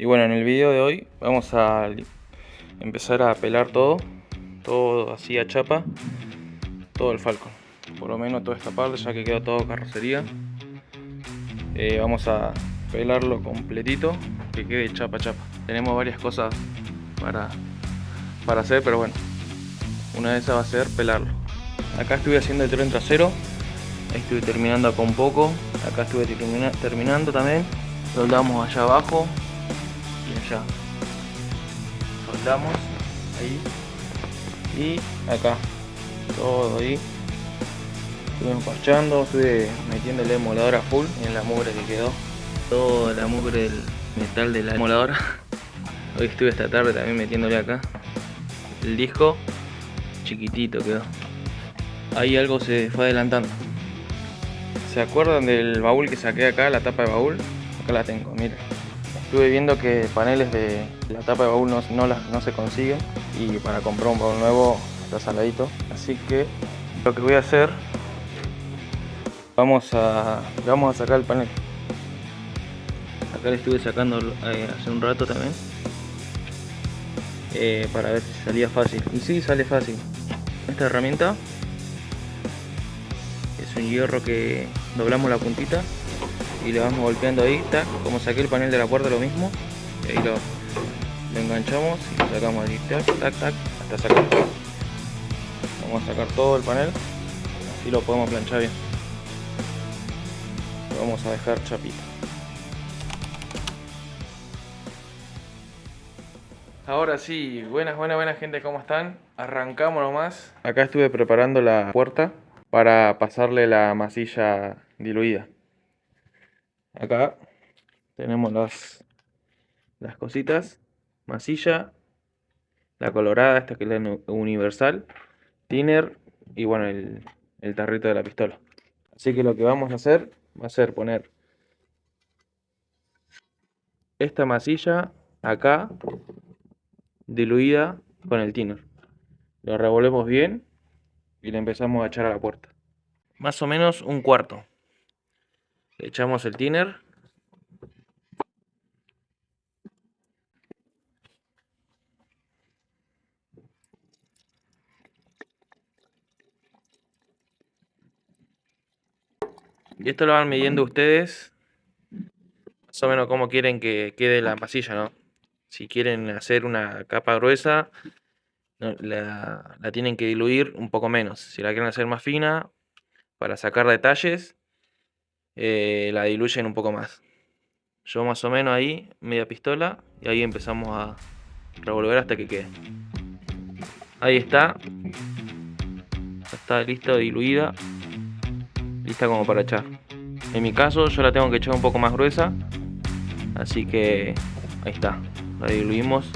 Y bueno, en el video de hoy vamos a empezar a pelar todo así a chapa, todo el Falcon, por lo menos toda esta parte, ya que quedó todo carrocería. Vamos a pelarlo completito, que quede chapa a chapa. Tenemos varias cosas para hacer, pero bueno, una de esas va a ser pelarlo. Acá estuve haciendo el tren trasero, ahí estuve terminando acá un poco, acá estuve terminando también. Soldamos allá abajo y allá. Soldamos ahí y acá, todo ahí. Estuvimos parchando, estuve metiéndole emulador a full en la mugre que quedó, toda la mugre del metal de la emuladora. Hoy estuve esta tarde también metiéndole acá el disco, chiquitito quedó. Ahí algo se fue adelantando. ¿Se acuerdan del baúl que saqué acá, la tapa de baúl? Acá la tengo, miren. Estuve viendo que paneles de la tapa de baúl no se consiguen, y para comprar un baúl nuevo está saladito. Así que lo que voy a hacer, vamos a sacar el panel. Acá le estuve sacando hace un rato también, para ver si salía fácil. Y sí, sale fácil. Esta herramienta es un hierro que doblamos la puntita y le vamos golpeando ahí, tac. Como saqué el panel de la puerta, lo mismo, y ahí lo enganchamos y lo sacamos ahí, tac, tac, tac, hasta sacar. Vamos a sacar todo el panel, así lo podemos planchar bien. Lo vamos a dejar chapita. Ahora sí, buenas gente, ¿cómo están? Arrancamos nomás. Acá estuve preparando la puerta para pasarle la masilla diluida. Acá tenemos las cositas, masilla, la colorada, esta que es la universal, thinner y bueno, el tarrito de la pistola. Así que lo que vamos a hacer va a ser poner esta masilla acá diluida con el thinner. Lo revolvemos bien y le empezamos a echar a la puerta. Más o menos un cuarto. Le echamos el thinner. Y esto lo van midiendo ustedes, más o menos como quieren que quede la masilla, ¿no? Si quieren hacer una capa gruesa, no, la tienen que diluir un poco menos. Si la quieren hacer más fina, para sacar detalles, la diluyen un poco más. Yo más o menos ahí, media pistola, y ahí empezamos a revolver hasta que quede. Ahí está. Está lista, diluida, lista como para echar. En mi caso yo la tengo que echar un poco más gruesa, así que ahí está, la diluimos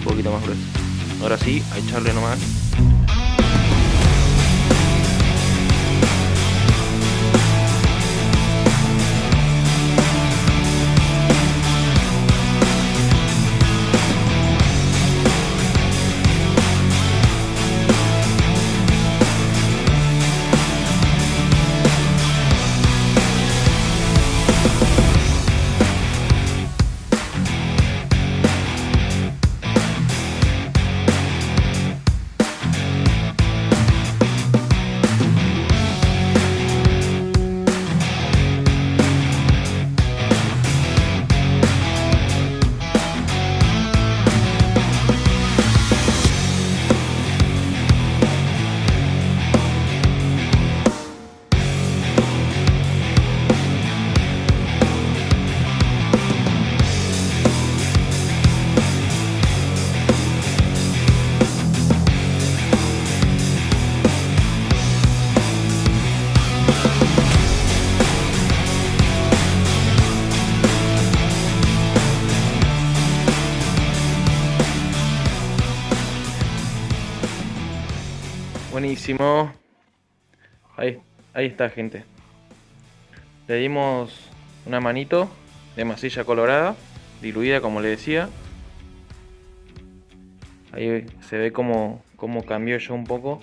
un poquito más gruesa. Ahora sí, a echarle nomás. Buenísimo. Ahí está, gente. Le dimos una manito de masilla colorada, diluida como le decía. Ahí se ve como cambió ya un poco.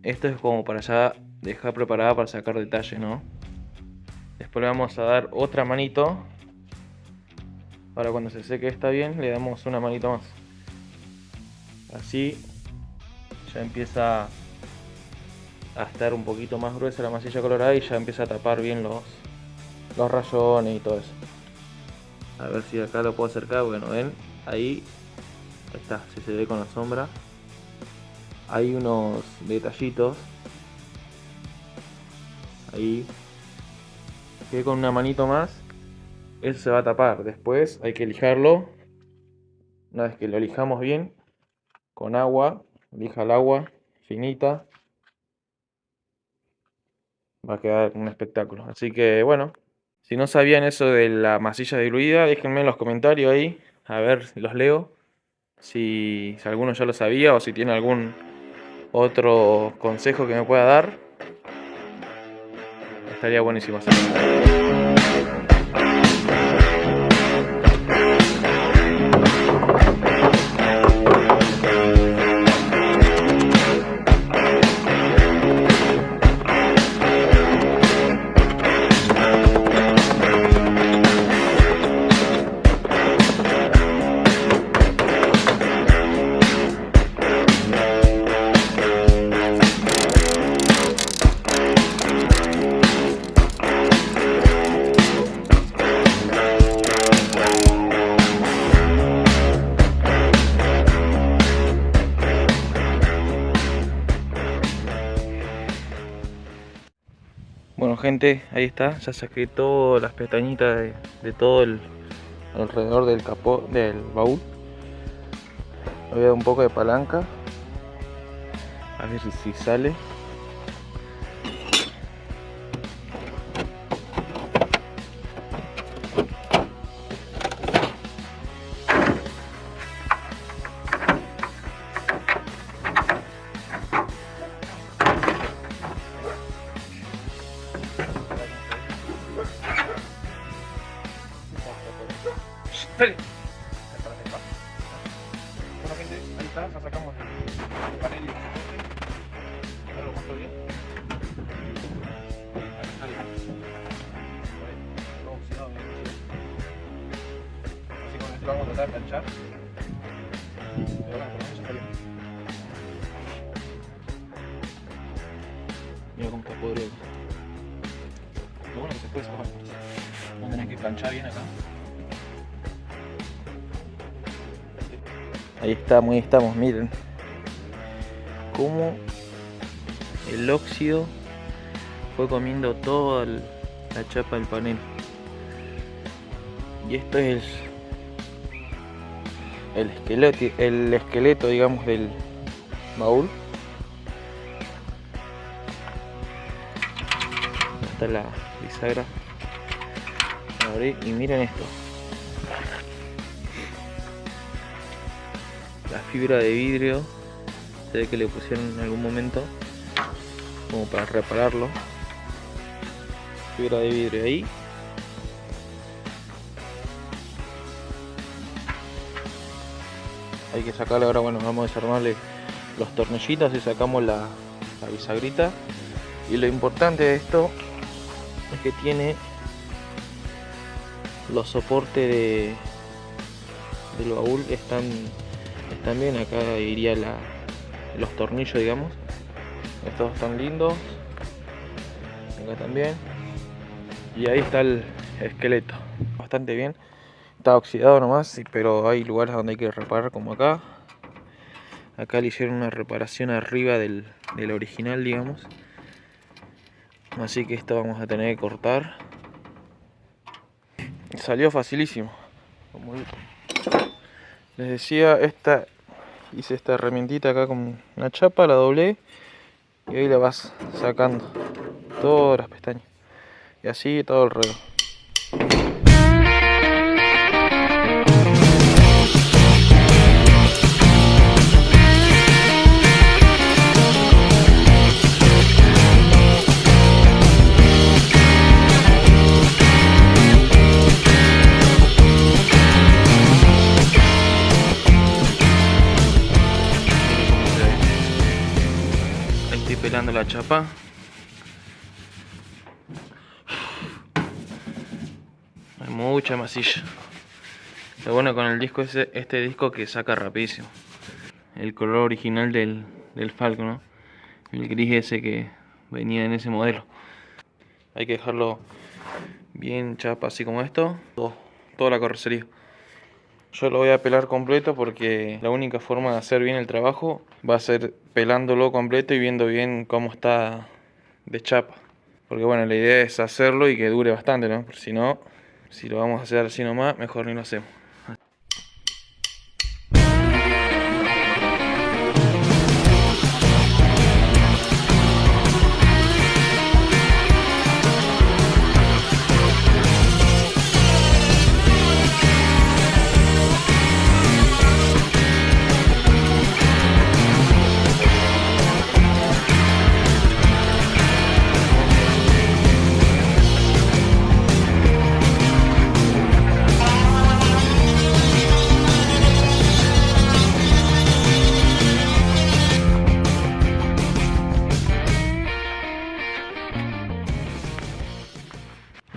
Esto es como para ya dejar preparada para sacar detalles, ¿no? Después le vamos a dar otra manito Ahora cuando se seque está bien, le damos una manito más. Así ya empieza a estar un poquito más gruesa la masilla colorada y ya empieza a tapar bien los rayones y todo eso. A ver si acá lo puedo acercar. Bueno, ven, ahí está, si se ve con la sombra. Hay unos detallitos ahí que con una manito más eso se va a tapar. Después hay que lijarlo. Una vez que lo lijamos bien con agua, lija el agua finita, va a quedar un espectáculo. Así que bueno, si no sabían eso de la masilla diluida, déjenme en los comentarios ahí, a ver, los leo. Si alguno ya lo sabía o si tiene algún otro consejo que me pueda dar, estaría buenísimo hacerlo. Bueno gente, ahí está, ya saqué todas las pestañitas de todo el alrededor del capó del baúl. Le voy a dar un poco de palanca, a ver si sale. ¡Sale! Bueno gente, ahí está, ya sacamos el panel y el soporte. Ahora lo muestro bien. Ahí sale. Todo oxidado bien. Así con esto lo vamos a tratar de planchar. Pero bueno, por lo menos está bien. Mira cómo está podrido. Lo bueno que se puede sacar. Vamos a tener que planchar bien acá. Ahí estamos, miren cómo el óxido fue comiendo toda la chapa del panel. Y esto es el esqueleto, digamos, del baúl. Está la bisagra. Abrí y miren esto. La fibra de vidrio, se ve que le pusieron en algún momento como para repararlo. Fibra de vidrio ahí. Hay que sacarle ahora, bueno, vamos a desarmarle los tornillitos y sacamos la bisagrita. Y lo importante de esto es que tiene los soportes del baúl están bien. Acá iría los tornillos, digamos. Estos están lindos. Acá también. Y ahí está el esqueleto. Bastante bien. Está oxidado nomás, pero hay lugares donde hay que reparar, como acá. Acá le hicieron una reparación arriba del original, digamos. Así que esto vamos a tener que cortar. Salió facilísimo. Como les decía, hice esta herramientita acá con una chapa, la doblé y ahí la vas sacando todas las pestañas y así todo alrededor. Pelando la chapa. Hay mucha masilla. Lo bueno con el disco es este disco que saca rapidísimo. El color original del Falcon, ¿no? El gris ese que venía en ese modelo. Hay que dejarlo bien chapa, así como esto, toda la carrocería. Yo lo voy a pelar completo porque la única forma de hacer bien el trabajo va a ser pelándolo completo y viendo bien cómo está de chapa. Porque bueno, la idea es hacerlo y que dure bastante, ¿no? Porque si no, si lo vamos a hacer así nomás, mejor ni lo hacemos.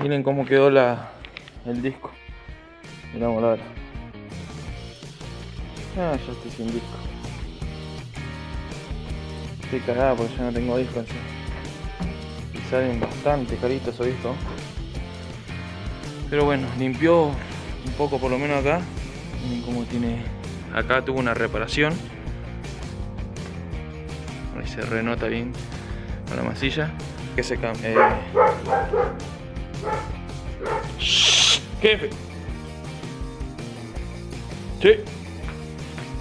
Miren cómo quedó el disco de la voladora. Ah, ya estoy sin disco. Estoy cagada porque ya no tengo disco encima. Y salen bastante caritos esos discos. Pero bueno, limpió un poco por lo menos acá. Miren cómo tiene. Acá tuvo una reparación. Ahí se renota bien con la masilla. Que se cambia. Jefe. Sí.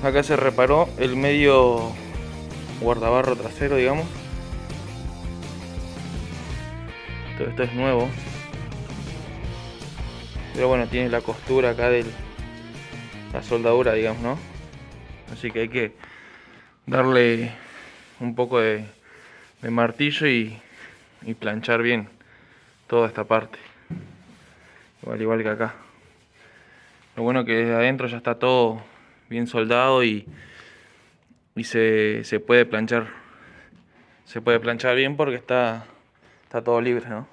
Acá se reparó el medio guardabarro trasero, digamos. Todo esto es nuevo. Pero bueno, tiene la costura acá de la soldadura, digamos, ¿no? Así que hay que darle un poco de martillo y planchar bien toda esta parte. Igual que acá. Lo bueno que desde adentro ya está todo bien soldado y se puede planchar. Se puede planchar bien porque está todo libre, ¿no?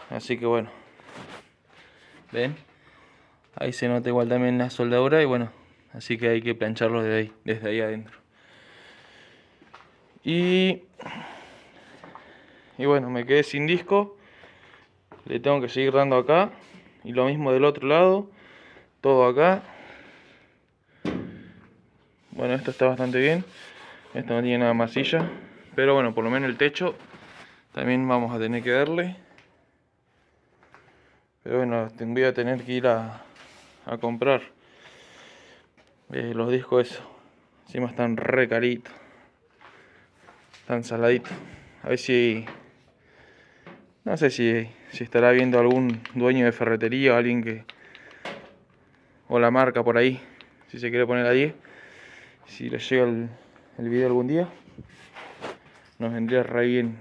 Así que bueno. ¿Ven? Ahí se nota igual también la soldadura y bueno, así que hay que plancharlo desde ahí adentro. Y bueno, me quedé sin disco. Le tengo que seguir dando acá. Y lo mismo del otro lado. Todo acá. Bueno, esto está bastante bien. Esto no tiene nada masilla. Pero bueno, por lo menos el techo también vamos a tener que darle. Pero bueno, voy a tener que ir a comprar los discos esos. Encima están re caritos. Están saladitos. A ver si... No sé si estará viendo algún dueño de ferretería o alguien que... O la marca por ahí. Si se quiere poner a 10. Si les llega el video algún día. Nos vendría re bien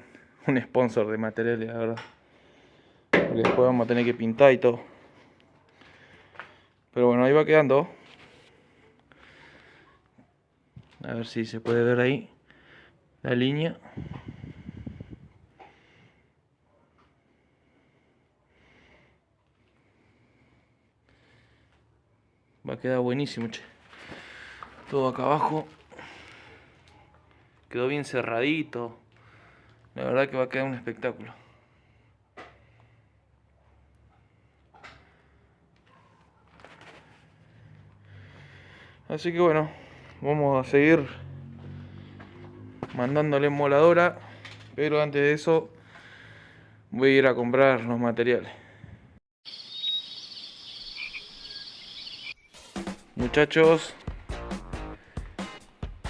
un sponsor de materiales, la verdad. Porque después vamos a tener que pintar y todo. Pero bueno, ahí va quedando. A ver si se puede ver ahí la línea. Va a quedar buenísimo, che. Todo acá abajo. Quedó bien cerradito. La verdad que va a quedar un espectáculo. Así que bueno, vamos a seguir mandándole moladora. Pero antes de eso voy a ir a comprar los materiales. Muchachos,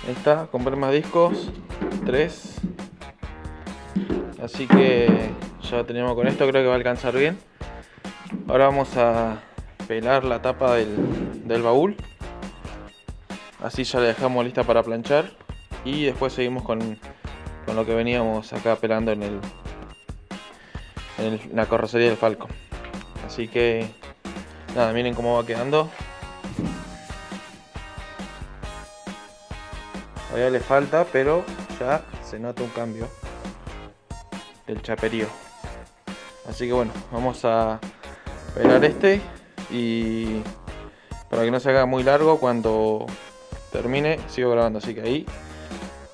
ahí está, compré más discos, 3. Así que ya tenemos con esto, creo que va a alcanzar bien. Ahora vamos a pelar la tapa del baúl. Así ya la dejamos lista para planchar. Y después seguimos con lo que veníamos acá pelando en la carrocería del Falcon. Así que nada, miren cómo va quedando. Todavía le falta, pero ya se nota un cambio del chaperío. Así que bueno, vamos a pelar este y para que no se haga muy largo. Cuando termine sigo grabando, así que ahí,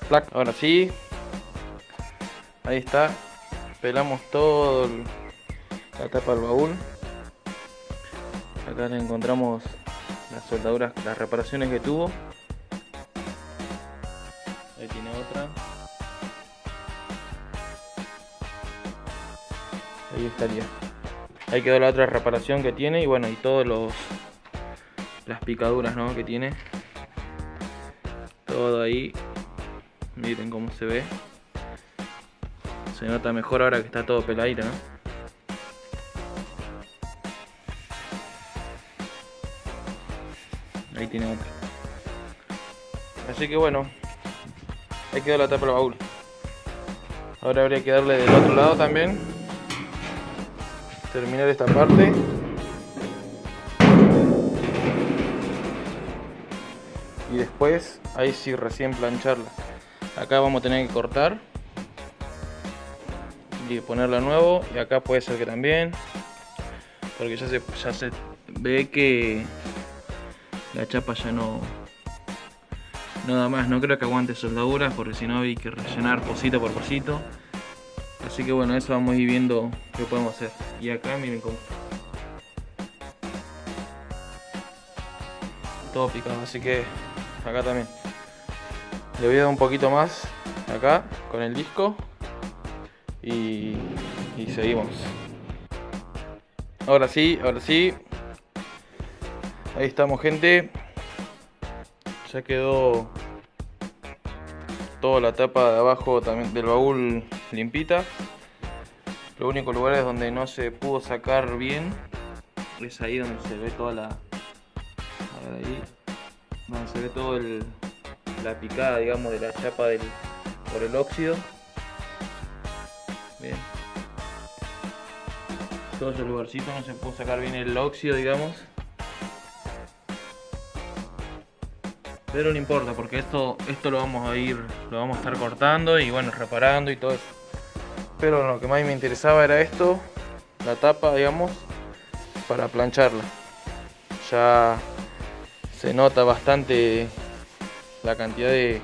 ¡plac! Ahora sí, ahí está, pelamos todo la tapa del baúl. Acá le encontramos las soldaduras, las reparaciones que tuvo. Ahí tiene otra. Ahí estaría. Ahí quedó la otra reparación que tiene y bueno, y todos las picaduras, ¿no?, que tiene. Todo ahí. Miren cómo se ve. Se nota mejor ahora que está todo peladito, ¿no? Ahí tiene otra. Así que bueno, ahí quedó la tapa del baúl. Ahora habría que darle del otro lado también. Terminar esta parte. Y después, ahí sí, recién plancharla. Acá vamos a tener que cortar y ponerla nuevo. Y acá puede ser que también, porque ya se ve que la chapa ya no da más. No creo que aguante soldaduras, porque si no hay que rellenar pocito por pocito. Así que bueno, eso vamos a ir viendo qué podemos hacer. Y acá miren cómo todo picado, así que acá también le voy a dar un poquito más acá con el disco y seguimos. Ahora sí, ahí estamos, gente. Ya quedó toda la tapa de abajo también del baúl limpita. Los únicos lugares donde no se pudo sacar bien es ahí donde se ve toda la... A ver, ahí donde se ve todo la picada, digamos, de la chapa por el óxido. Bien, todos esos lugarcitos no se pudo sacar bien el óxido, digamos, pero no importa, porque esto lo vamos a estar cortando y bueno, reparando y todo eso. Pero lo que más me interesaba era esto, la tapa, digamos, para plancharla. Ya se nota bastante la cantidad de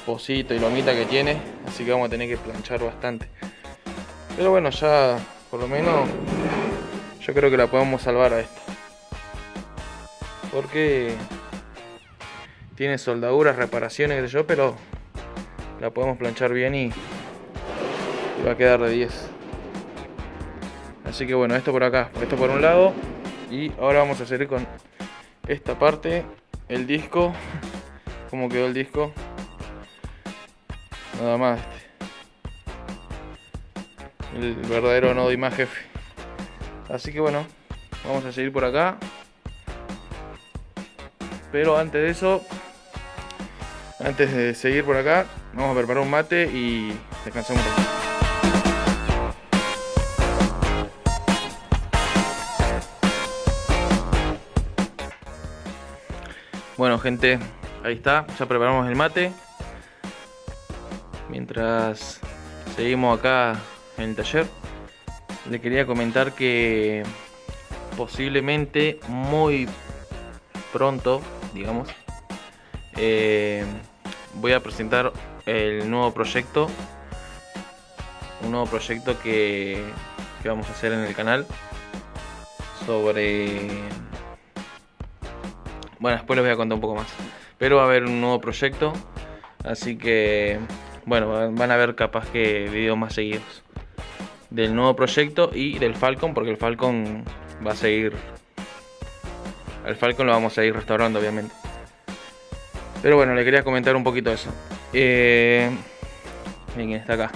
pocito y lomita que tiene, así que vamos a tener que planchar bastante. Pero bueno, ya por lo menos yo creo que la podemos salvar a esta, porque tiene soldaduras, reparaciones, qué sé yo, pero la podemos planchar bien y va a quedar de 10. Así que bueno, esto por acá, esto por un lado. Y ahora vamos a seguir con esta parte, el disco. Cómo quedó el disco. Nada más, el verdadero no doy más jefe. Así que bueno, vamos a seguir por acá. Pero antes de eso, antes de seguir por acá, vamos a preparar un mate y descansamos un poco. Bueno, gente, ahí está, ya preparamos el mate. Mientras seguimos acá en el taller, le quería comentar que posiblemente muy pronto, digamos, voy a presentar el nuevo proyecto, un nuevo proyecto que vamos a hacer en el canal sobre... Bueno, después les voy a contar un poco más, pero va a haber un nuevo proyecto, así que bueno, van a ver capaz que videos más seguidos del nuevo proyecto y del Falcon, porque el Falcon va a seguir, al Falcon lo vamos a ir restaurando obviamente. Pero bueno, le quería comentar un poquito eso. Miren quién está acá,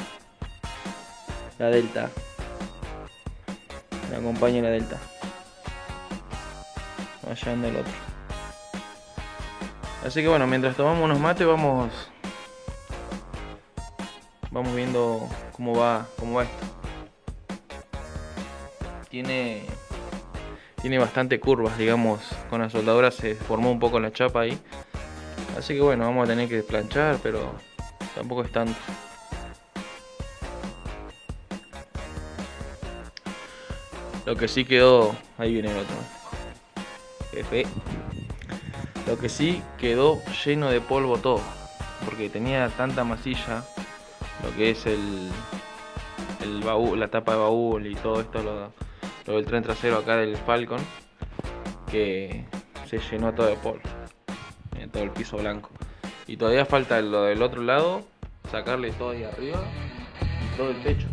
la Delta, la acompaña la Delta, allá anda el otro. Así que bueno, mientras tomamos unos mates vamos viendo cómo va esto. Tiene bastante curvas, digamos, con la soldadura se formó un poco la chapa ahí. Así que bueno, vamos a tener que planchar, pero tampoco es tanto. Lo que sí quedó, ahí viene el otro. Jefe. Lo que sí, quedó lleno de polvo todo, porque tenía tanta masilla, lo que es el baúl, la tapa de baúl y todo esto, lo del tren trasero acá del Falcon, que se llenó todo de polvo, en todo el piso blanco. Y todavía falta lo del otro lado, sacarle todo ahí arriba y todo el techo.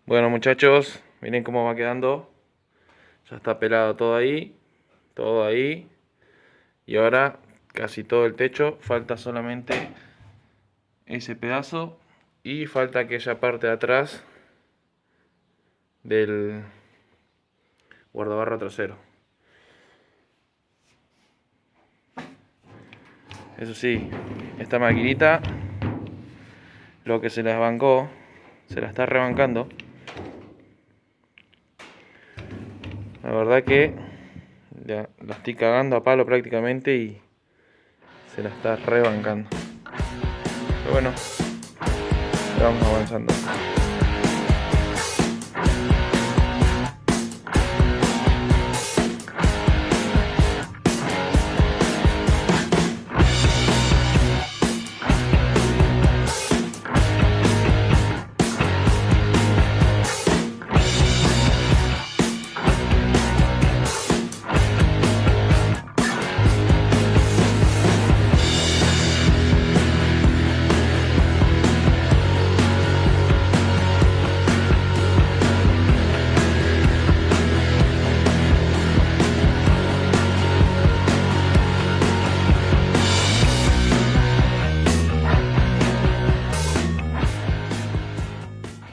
Bueno muchachos, miren cómo va quedando. Ya está pelado todo ahí. Todo ahí. Y ahora casi todo el techo. Falta solamente ese pedazo. Y falta aquella parte de atrás del guardabarro trasero. Eso sí, esta maquinita, lo que se las bancó, se la está rebancando. La verdad que la estoy cagando a palo prácticamente y se la está rebancando. Pero bueno, vamos avanzando.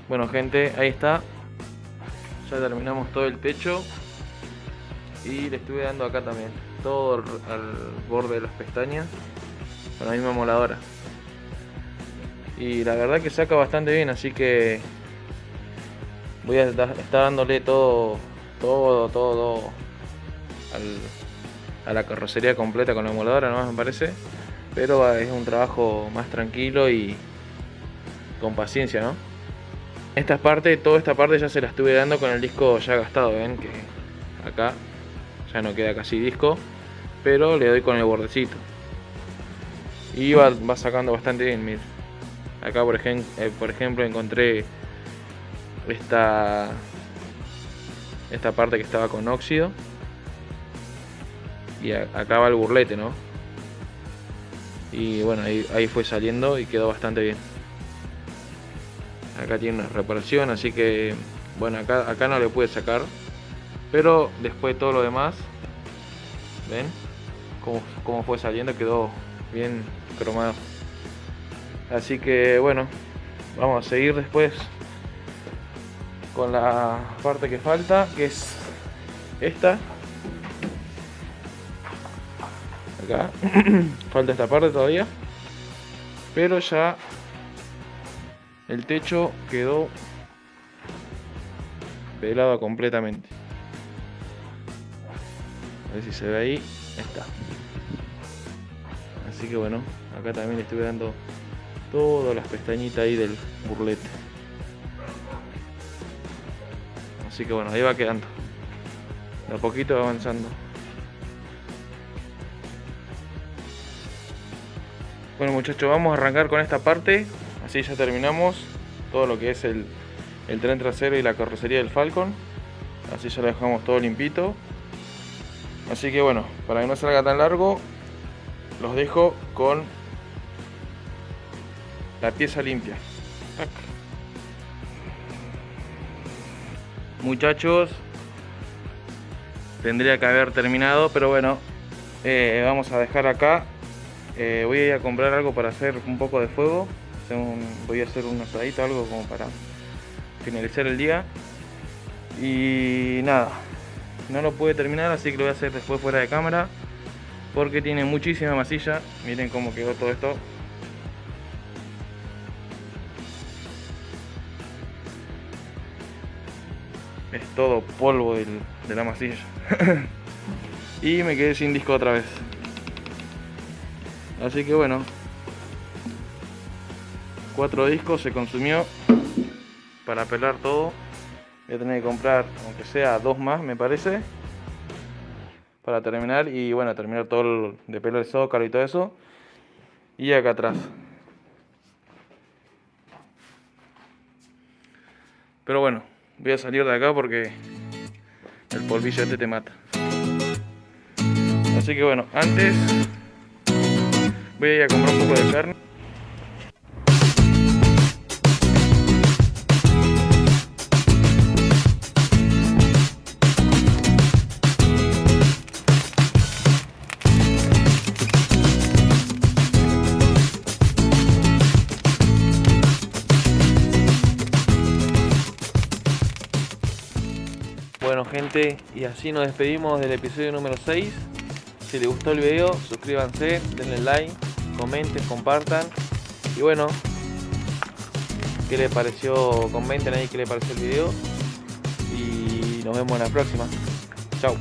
Bueno gente, ahí está. Ya terminamos todo el techo. Y le estuve dando acá también, todo al borde de las pestañas, con la misma moladora. Y la verdad que saca bastante bien, así que voy a estar dándole todo a la carrocería completa con la emuladora, ¿no? Me parece. Pero es un trabajo más tranquilo y con paciencia, ¿no? Toda esta parte ya se la estuve dando con el disco ya gastado, ven que acá ya no queda casi disco, pero le doy con el bordecito y va sacando bastante bien. Miren, acá por ejemplo encontré esta parte que estaba con óxido y acá va el burlete, ¿no? Y bueno, ahí fue saliendo y quedó bastante bien. Acá tiene una reparación, así que bueno, acá no le pude sacar, pero después todo lo demás, ven cómo fue saliendo, quedó bien cromado. Así que bueno, vamos a seguir después con la parte que falta, que es esta. Acá falta esta parte todavía, pero ya el techo quedó pelado completamente. A ver si se ve ahí. Está. Así que bueno, acá también le estuve dando todas las pestañitas ahí del burlete. Así que bueno, ahí va quedando. De a poquito va avanzando. Bueno muchachos, vamos a arrancar con esta parte. Así ya terminamos todo lo que es el tren trasero y la carrocería del Falcon. Así ya lo dejamos todo limpito. Así que bueno, para que no salga tan largo, los dejo con la pieza limpia. ¡Tac! Muchachos, tendría que haber terminado, pero bueno, vamos a dejar acá. Voy a ir a comprar algo para hacer un poco de fuego. Voy a hacer un asadito, algo como para finalizar el día. Y nada, no lo pude terminar, así que lo voy a hacer después fuera de cámara, porque tiene muchísima masilla. Miren cómo quedó todo esto. Es todo polvo de la masilla. Y me quedé sin disco otra vez. Así que bueno, 4 discos se consumió para pelar todo. Voy a tener que comprar, aunque sea 2 más, me parece, para terminar. Y bueno, terminar todo de pelar el zócalo y todo eso. Y acá atrás. Pero bueno, voy a salir de acá porque el polvillo este te mata. Así que bueno, antes voy a ir a comprar un poco de carne. Bueno gente, y así nos despedimos del episodio número 6. Si les gustó el video, suscríbanse, denle like, comenten, compartan. Y bueno, ¿qué les pareció? Comenten ahí qué les pareció el video. Y nos vemos en la próxima. Chao.